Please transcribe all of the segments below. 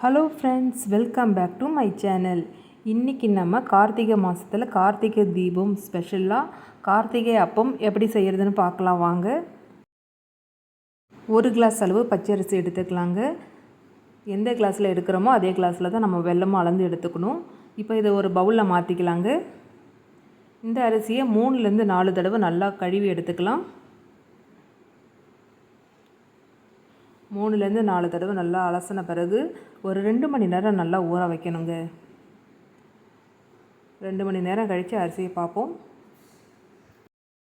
Hello friends, welcome back to my channel. இன்றைக்கி நம்ம கார்த்திகை மாதத்தில் கார்த்திகை தீபம் ஸ்பெஷலாக கார்த்திகை அப்பம் எப்படி செய்கிறதுன்னு பார்க்கலாம் வாங்க. 1 கிளாஸ் அளவு பச்சரிசி எடுத்துக்கலாங்க. எந்த கிளாஸில் எடுக்கிறோமோ அதே கிளாஸில் தான் நம்ம வெல்லமும் அளந்து எடுத்துக்கணும். இப்போ இதை ஒரு பவுலில் மாற்றிக்கலாங்க. இந்த அரிசியை 3லேருந்து 4 தடவை நல்லா கழுவி எடுத்துக்கலாம். 3லேருந்து 4 தடவை நல்லா அலசின பிறகு ஒரு 2 மணி நேரம் நல்லா ஊற வைக்கணுங்க. 2 மணி நேரம் கழித்து அரிசியை பார்ப்போம்.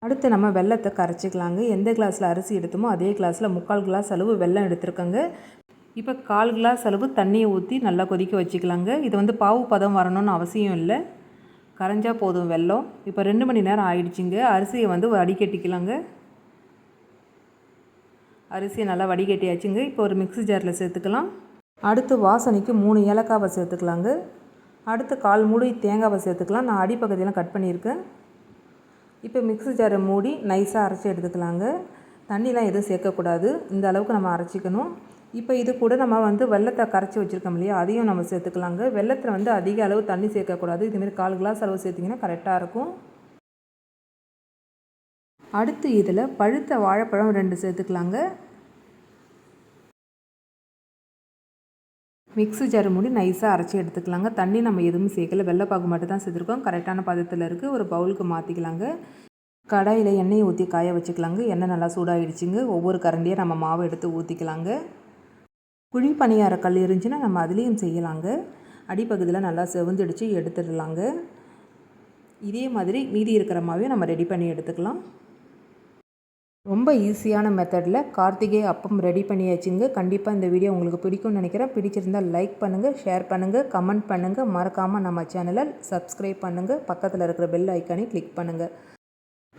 அடுத்து நம்ம வெல்லத்தை கரைச்சிக்கலாங்க. எந்த கிளாஸில் அரிசி எடுத்தோமோ அதே கிளாஸில் 3/4 கிளாஸ் அளவு வெல்லம் எடுத்துருக்கோங்க. இப்போ 1/4 கிளாஸ் அளவு தண்ணியை ஊற்றி நல்லா கொதிக்க வச்சுக்கலாங்க. இது பாவு பதம் வரணும்னு அவசியம் இல்லை, கரைஞ்சால் போதும் வெல்லம். இப்போ 2 மணி நேரம் ஆயிடுச்சுங்க. அரிசியை வடிகட்டிக்கலாங்க. அரிசியை நல்லா வடிகட்டியாச்சுங்க. இப்போ ஒரு மிக்ஸி ஜாரில் சேர்த்துக்கலாம். அடுத்து வாசனைக்கு 3 ஏலக்காவை சேர்த்துக்கலாங்க. அடுத்து 1/4 மூடி தேங்காவை சேர்த்துக்கலாம். நான் அடிப்பகுதியெல்லாம் கட் பண்ணியிருக்கேன். இப்போ மிக்ஸி ஜாரை மூடி நைஸாக அரைச்சி எடுத்துக்கலாங்க. தண்ணிலாம் எதுவும் சேர்க்கக்கூடாது, இந்த அளவுக்கு நம்ம அரைச்சிக்கணும். இப்போ இது கூட நம்ம வெல்லத்தை கரைச்சி வச்சுருக்கோம் இல்லையா, அதையும் நம்ம சேர்த்துக்கலாங்க. வெல்லத்தில் அதிக அளவு தண்ணி சேர்க்கக்கூடாது. இதுமாரி 1/4 கிளாஸ் அளவு சேர்த்திங்கன்னா கரெக்டாக இருக்கும். அடுத்து இதில் பழுத்த வாழைப்பழம் 2 சேர்த்துக்கலாங்க. மிக்ஸி ஜார் மூடி நைஸாக அரைச்சி எடுத்துக்கலாங்க. தண்ணி நம்ம எதுவும் சேர்க்கல, வெள்ளைப்பாகு மட்டும் தான் சேர்த்துருக்கோம். கரெக்டான பதத்தில் இருக்குது. ஒரு பவுலுக்கு மாற்றிக்கலாங்க. கடாயில் எண்ணெயை ஊற்றி காய வச்சுக்கலாங்க. எண்ணெய் நல்லா சூடாகிடுச்சிங்க. ஒவ்வொரு கரண்டியாக நம்ம மாவை எடுத்து ஊற்றிக்கலாங்க. குழி பணியார கல் இருந்துச்சுன்னா நம்ம அதுலேயும் செய்யலாங்க. அடிப்பகுதியில் நல்லா செவந்துடுச்சு, எடுத்துடலாங்க. இதே மாதிரி மீதி இருக்கிற மாவையும் நம்ம ரெடி பண்ணி எடுத்துக்கலாம். ரொம்ப ஈஸியான மெத்தடில் கார்த்திகை அப்பம் ரெடி பண்ணியாச்சுங்க. கண்டிப்பாக இந்த வீடியோ உங்களுக்கு பிடிக்கும்னு நினைக்கிறேன். பிடிச்சிருந்தால் லைக் பண்ணுங்கள், ஷேர் பண்ணுங்கள், கமெண்ட் பண்ணுங்கள். மறக்காமல் நம்ம சேனலை சப்ஸ்கிரைப் பண்ணுங்கள். பக்கத்தில் இருக்கிற பெல் ஐக்கானை கிளிக் பண்ணுங்கள்.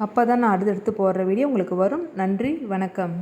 அப்போ தான் நான் அடுத்தடுத்து போடுற வீடியோ உங்களுக்கு வரும். நன்றி, வணக்கம்.